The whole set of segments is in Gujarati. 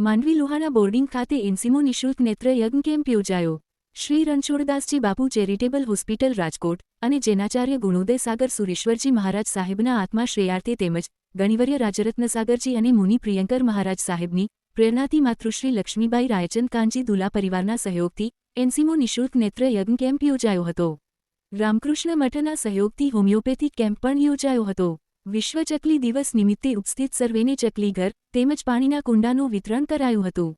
માંડવી લોહાણા બોર્ડિંગ ખાતે એનસીમો નિઃશુલ્ક નેત્ર યજ્ઞ કેમ્પ યોજાયો. શ્રી રણછોડદાસજી બાપુ ચેરિટેબલ હોસ્પિટલ રાજકોટ અને જૈનાચાર્ય ગુણોદય સાગર સુરેશ્વરજી મહારાજ સાહેબના આત્મા શ્રેયાર્થે તેમજ ગણિવર્ય રાજરત્ન સાગરજી અને મુનિ પ્રિયંકર મહારાજ સાહેબની પ્રેરણાથી માતૃશ્રી લક્ષ્મીબાઈ રાયચંદ કાનજી દુલા પરિવારના સહયોગથી એનસીમો નિઃશુલ્ક નેત્ર યજ્ઞ કેમ્પ યોજાયો હતો. રામકૃષ્ણ મઠના સહયોગથી હોમિયોપેથિક કેમ્પ પણ યોજાયો હતો. વિશ્વ ચકલી દિવસ નિમિત્તે ઉપસ્થિત સર્વેને ચકલી ઘર તેમજ પાણીના કુંડાનું વિતરણ કરાયું હતું.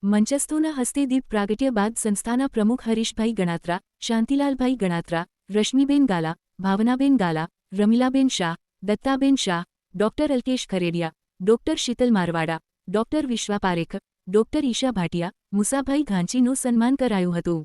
મંચસ્થોના હસ્તે દીપ પ્રાગટ્ય બાદ સંસ્થાના પ્રમુખ હરીશભાઈ ગણાત્રા, શાંતિલાલભાઈ ગણાત્રા, રશ્મિબેન ગાલા, ભાવનાબેન ગાલા, Ramilaben Shah, દત્તાબેન Shah, doctor Alkesh Kharediya, doctor Sheetal Marwada, doctor વિશ્વા પારેખ, ડોક્ટર ઈશા ભાટિયા, મુસાભાઈ ઘાંચીનું સન્માન કરાયું હતું.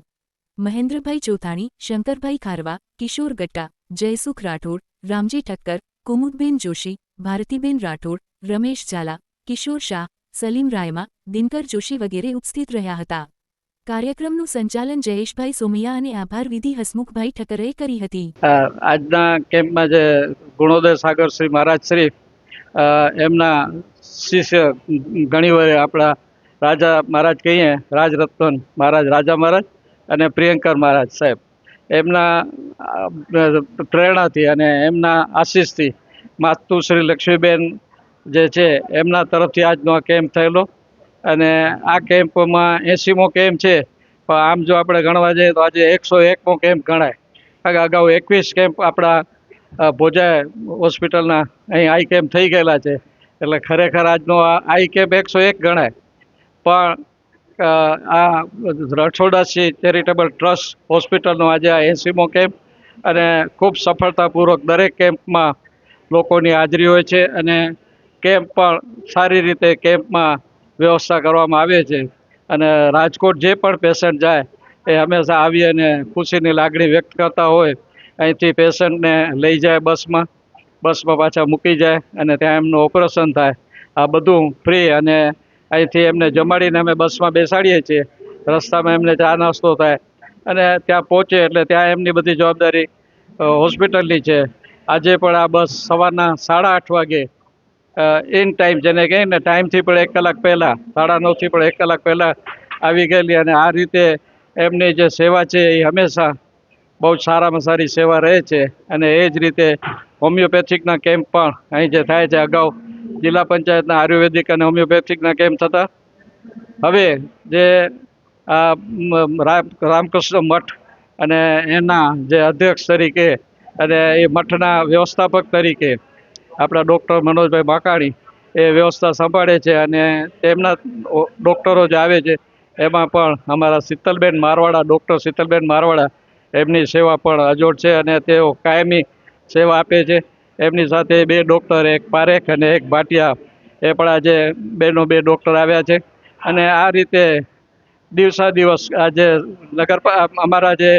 મહેન્દ્રભાઈ ચોથાણી, શંકરભાઈ ખારવા, કિશોર ગટ્ટા, જયસુખ રાઠોડ, રામજી ઠક્કર, કુમુદબેન જોશી, ભારતીબેન રાઠોડ, રમેશ ઝાલા, કિશોર શાહ, સલીમ રાયમા, દિનકર જોશી વગેરે ઉપસ્થિત રહ્યા હતા. કાર્યક્રમનું સંચાલન જયેશભાઈ સોમૈયા અને આભાર વિધિ હસમુખભાઈ ઠક્કરે કરી હતી. આજના કેમ્પમાં જે ગુણોદય સાગર શ્રી મહારાજ શ્રી એમના શિષ્ય ઘણીવાર આપણા રાજા મહારાજ કહીએ, રાજરત્ન મહારાજ, રાજા મહારાજ અને પ્રિયંકર મહારાજ સાહેબ, એમના પ્રેરણાથી અને એમના આશીષથી માતુશ્રી લક્ષ્મીબેન જે છે એમના તરફથી આજનો આ કેમ્પ થયેલો. અને આ કેમ્પમાં 80મો કેમ્પ છે, પણ આમ જો આપણે ગણવા જઈએ તો આજે 101મો કેમ્પ ગણાય. કારણ કે અગાઉ 21 કેમ્પ આપણા ભોજા હોસ્પિટલના અહીં આઈ કેમ્પ થઈ ગયેલા છે, એટલે ખરેખર આજનો આ આઈ કેમ્પ 101 ગણાય. પણ આ રણછોડદાસજી ચેરિટેબલ ટ્રસ્ટ હોસ્પિટલનો આજે આ 80મો કેમ્પ, અને ખૂબ સફળતાપૂર્વક દરેક કેમ્પમાં લોકોની હાજરી હોય છે અને કેમ્પ પણ સારી રીતે કેમ્પમાં વ્યવસ્થા કરવામાં આવે છે. અને રાજકોટ જે પણ પેશન્ટ જાય એ હંમેશા આવી અને ખુશીની લાગણી વ્યક્ત કરતા હોય. અહીંથી પેશન્ટને લઈ જાય બસમાં પાછા મૂકી જાય અને ત્યાં એમનું ઓપરેશન થાય. આ બધું ફ્રી, અને અહીંથી એમને જમાડીને અમે બસમાં બેસાડીએ છીએ. રસ્તામાં એમને ચા નાસ્તો થાય અને ત્યાં પહોંચે એટલે ત્યાં એમની બધી જવાબદારી હોસ્પિટલની છે. આજે પણ આ બસ સવારના 8:30 વાગે ઇન ટાઈમ, જેને કહીએ ને ટાઈમથી પણ 1 કલાક પહેલાં, 9:30થી પણ 1 કલાક પહેલાં આવી ગયેલી. અને આ રીતે એમની જે સેવા છે એ હંમેશા બહુ સારામાં સારી સેવા રહે છે. અને એ જ રીતે હોમિયોપેથિકના કેમ્પ પણ અહીં જે થાય છે, અગાઉ જિલ્લા પંચાયતના આયુર્વેદિક અને હોમિયોપેથિકના કેમ્પ થતા, હવે જે રામકૃષ્ણ મઠ અને એના જે અધ્યક્ષ તરીકે અને એ મઠના વ્યવસ્થાપક તરીકે આપણા ડૉક્ટર મનોજભાઈ માકાણી એ વ્યવસ્થા સંભાળે છે. અને તેમના ડૉક્ટરો જે આવે છે એમાં પણ અમારા શીતલબેન મારવાડા, ડૉક્ટર શીતલબેન મારવાડા, એમની સેવા પણ અજોડ છે અને તેઓ કાયમી સેવા આપે છે. એમની સાથે 2 ડૉક્ટર, એક પારેખ અને એક ભાટિયા, એ પણ આજે 2 ડૉક્ટર આવ્યા છે. અને આ રીતે દિવસા દિવસ આજે અમારા જે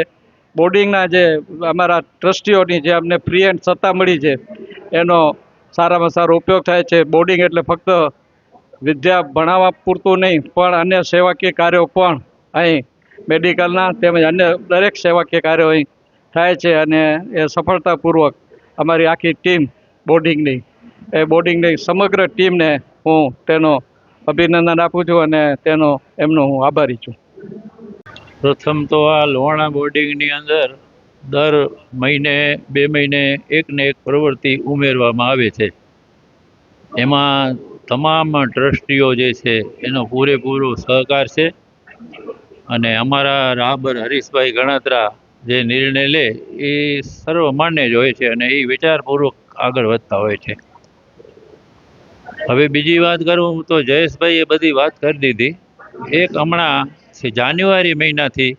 બોર્ડિંગના જે અમારા ટ્રસ્ટીઓની જે અમને ફ્રી એન્ડ સત્તા મળી છે એનો સારામાં સારો ઉપયોગ થાય છે. બોર્ડિંગ એટલે ફક્ત વિદ્યા ભણાવવા પૂરતું નહીં, પણ અન્ય સેવાકીય કાર્યો પણ અહીં મેડિકલના તેમજ અન્ય દરેક સેવાકીય કાર્યો અહીં થાય છે. અને એ સફળતાપૂર્વક અમારી આખી ટીમ બોર્ડિંગની સમગ્ર ટીમને હું તેનો અભિનંદન આપું છું અને એમનો હું આભારી છું. પ્રથમ તો આ લોહાણા બોર્ડિંગની અંદર દર મહિને 2 મહિને એક ને એક પ્રવૃત્તિ ઉમેરવામાં આવે છે. એમાં તમામ ટ્રસ્ટીઓ જે છે એનો પૂરેપૂરો સહકાર છે. અને અમારા રાહબર હરીશભાઈ ગણાત્રા જે નિર્ણય લે એ સર્વમાન્ય જ હોય છે અને એ વિચારપૂર્વક આગળ વધતા હોય છે. હવે બીજી વાત કરું તો જયેશભાઈએ બધી વાત કરી દીધી. એક હમણાં જાન્યુઆરી મહિનાથી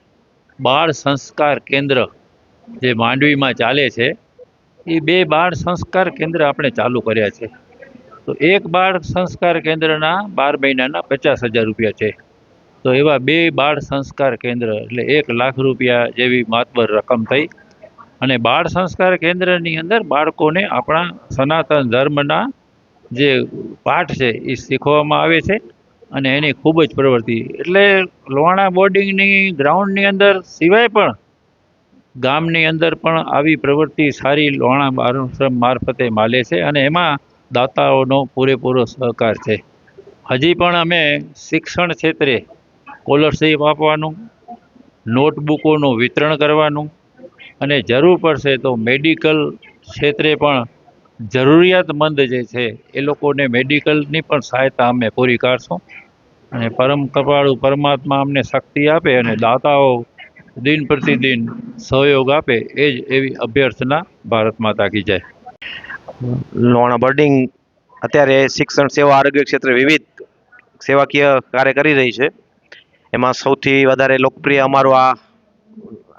બાળ સંસ્કાર કેન્દ્ર જે માંડવીમાં ચાલે છે, એ 2 બાળ સંસ્કાર કેન્દ્ર આપણે ચાલુ કર્યા છે. તો એક બાળ સંસ્કાર કેન્દ્રના 12 મહિનાના 50,000 રૂપિયા છે. તો એવા 2 બાળ સંસ્કાર કેન્દ્ર એટલે 1 લાખ રૂપિયા જેવી માતબર રકમ થઈ. અને બાળ સંસ્કાર કેન્દ્રની અંદર બાળકોને આપણા સનાતન ધર્મના જે પાઠ છે એ શીખવવામાં આવે છે. અને એની ખૂબ જ પ્રવૃત્તિ, એટલે લોહાણા બોર્ડિંગની ગ્રાઉન્ડની અંદર સિવાય પણ ગામની અંદર પણ આવી પ્રવૃત્તિ સારી લોહાણા બાળ મારફતે માલે છે. અને એમાં દાતાઓનો પૂરેપૂરો સહકાર છે. હજી પણ અમે શિક્ષણ ક્ષેત્રે સ્કોલરશીપ આપવાનું, નોટબુકોનું વિતરણ કરવાનું અને જરૂર પડશે તો મેડિકલ ક્ષેત્રે પણ જરૂરિયાતમંદ જે છે એ લોકોને મેડિકલની પણ સહાયતા અમે પૂરી કાઢશું. અને પરમ કૃપાળુ પરમાત્મા અમને શક્તિ આપે અને દાતાઓ દિન પ્રતિદિન સહયોગ આપે એ જ એવી અભ્યર્થના. ભારત માતા કી જય. લોહાણા બર્ડિંગ અત્યારે શિક્ષણ સેવા આરોગ્ય ક્ષેત્રે વિવિધ સેવાકીય કાર્ય કરી રહી છે. એમાં સૌથી વધારે લોકપ્રિય અમારો આ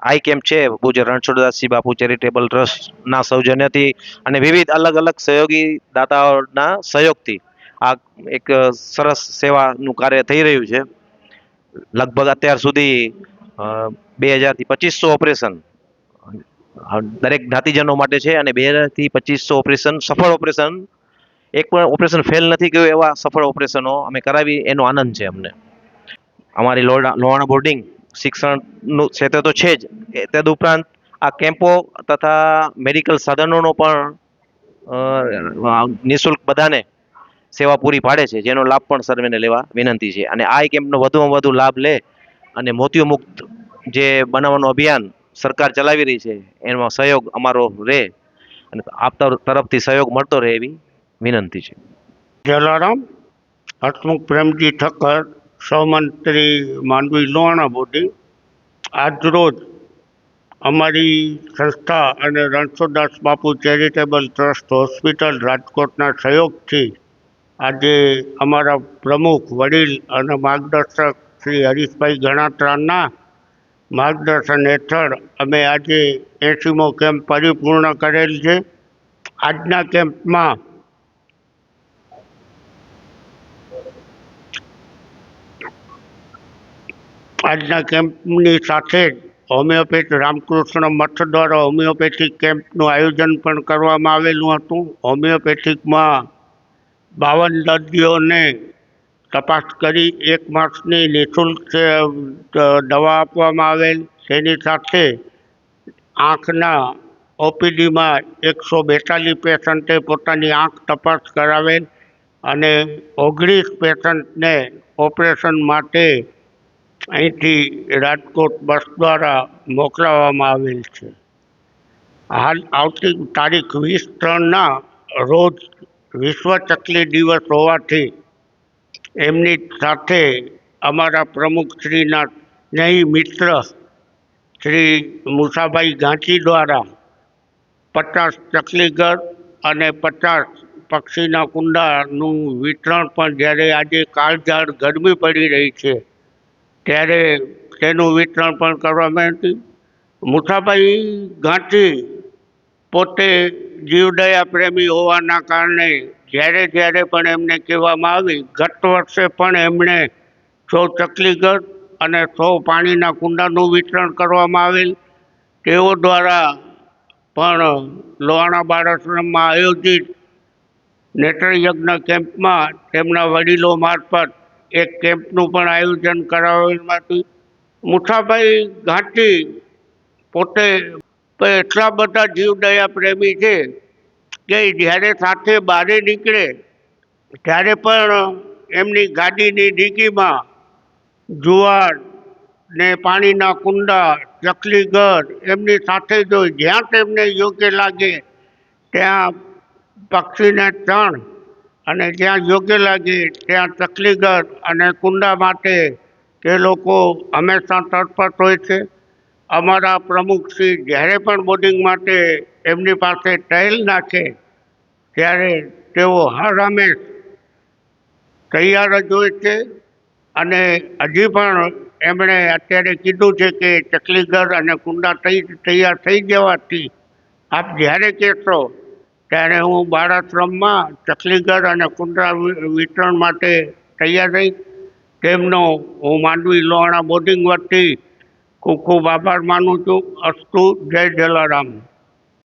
આઈ કેમ્પ છે પૂજ્ય રણછોડદાસજી બાપુ ચેરિટેબલ ટ્રસ્ટના સૌજન્યથી અને વિવિધ અલગ અલગ સહયોગી દાતાઓના સહયોગથી આ એક સરસ સેવાનું કાર્ય થઈ રહ્યું છે. લગભગ અત્યાર સુધી 2000 થી 2500 ઓપરેશન દરેક જ્ઞાતિજનો માટે છે અને 2000 થી 2500 ઓપરેશન સફળ ઓપરેશન, એક પણ ઓપરેશન ફેલ નથી ગયું એવા સફળ ઓપરેશનો અમે કરાવી એનો આનંદ છે અમને. અમારી લોહાણા બોર્ડિંગ શિક્ષણનું ક્ષેત્ર તો છે જ, તદુપરાંત આ કેમ્પો તથા મેડિકલ સાધનોનો પણ નિઃશુલ્ક બધાને સેવા પૂરી પાડે છે, જેનો લાભ પણ સર્વેને લેવા વિનંતી છે. અને આ કેમ્પનો વધુમાં વધુ લાભ લે અને મોતિયો મુક્ત જે બનાવવાનું અભિયાન સરકાર ચલાવી રહી છે એમાં સહયોગ અમારો રહે અને આપ તરફથી સહયોગ મળતો રહે એવી વિનંતી છે. જલારામ હસમુખ પ્રેમજી ઠક્કર, સહમંત્રી માંડવી લોહાણા બોર્ડિંગ. આજરોજ અમારી સંસ્થા અને રણછોડદાસ બાપુ ચેરિટેબલ ટ્રસ્ટ હોસ્પિટલ રાજકોટના સહયોગથી આજે અમારા પ્રમુખ વડીલ અને માર્ગદર્શક શ્રી હરીશભાઈ ગણાત્રાના માર્ગદર્શન હેઠળ અમે આજે 80મો કેમ્પ પરિપૂર્ણ કરેલ છે. આજના કેમ્પમાં કેમ્પની સાથે જ હોમિયોપેથી રામકૃષ્ણ મઠ દ્વારા હોમિયોપેથિક કેમ્પનું આયોજન પણ કરવામાં આવેલું હતું. હોમિયોપેથિકમાં 52 દર્દીઓને તપાસ કરી 1 માસની નિઃશુલ્ક દવા આપવામાં આવેલ. તેની સાથે આંખના ઓપીડીમાં 142 પેશન્ટે પોતાની આંખ તપાસ કરાવેલ અને 19 પેશન્ટને ઓપરેશન માટે અહીંથી રાજકોટ બસ દ્વારા મોકલાવવામાં આવેલ છે. હાલ આવતી તારીખ 20/3ના રોજ વિશ્વ ચકલી દિવસ હોવાથી એમની સાથે અમારા પ્રમુખશ્રીના સ્નેહી મિત્ર શ્રી મુસાભાઈ ગાંચી દ્વારા 50 ચકલીઘર અને 50 પક્ષીના કુંડાનું વિતરણ પણ, જ્યારે આજે કાળઝાળ ગરમી પડી રહી છે ત્યારે તેનું વિતરણ પણ કરવામાં આવ્યું. મુસાભાઈ ગાંચી પોતે જીવદયા પ્રેમી હોવાના કારણે જ્યારે જ્યારે પણ એમને કહેવામાં આવી, ગત વર્ષે પણ એમણે 100 ચકલીઘર અને 100 પાણીના કુંડાનું વિતરણ કરવામાં આવેલ. તેઓ દ્વારા પણ લોહાણા બાળ આશ્રમમાં આયોજિત નેત્રયજ્ઞ કેમ્પમાં તેમના વડીલો મારફત એક કેમ્પનું પણ આયોજન કરાવેલું હતું. મુસાભાઈ ગાંચી પોતે એટલા બધા જીવદયા પ્રેમી છે કે જ્યારે સાથે બહાર નીકળે ત્યારે પણ એમની ગાડીની ડીકીમાં જુવાર ને પાણીના કુંડા, ચકલીઘર એમની સાથે જ હોય. જ્યાં તેમને યોગ્ય લાગે ત્યાં પક્ષીને ચણ અને જ્યાં યોગ્ય લાગે ત્યાં ચકલીઘર અને કુંડા માટે તે લોકો હંમેશા તત્પર હોય છે. અમારા પ્રમુખશ્રી જ્યારે પણ બોર્ડિંગ માટે એમની પાસે ટહેલ નાખે ત્યારે તેઓ હર હંમેશ તૈયાર જ હોય છે. અને હજી પણ એમણે અત્યારે કીધું છે કે ચકલીઘર અને કુંડા તૈયાર થઈ જવાથી આપ જ્યારે કહેશો ત્યારે હું બાળ આશ્રમમાં ચકલીઘર અને કુંડા વિતરણ માટે તૈયાર રહીશ. તેમનો હું માંડવી લોહાણા બોર્ડિંગ વતી ખૂબ ખૂબ આભાર માનું છું. અસ્તુ. જય જલારામ.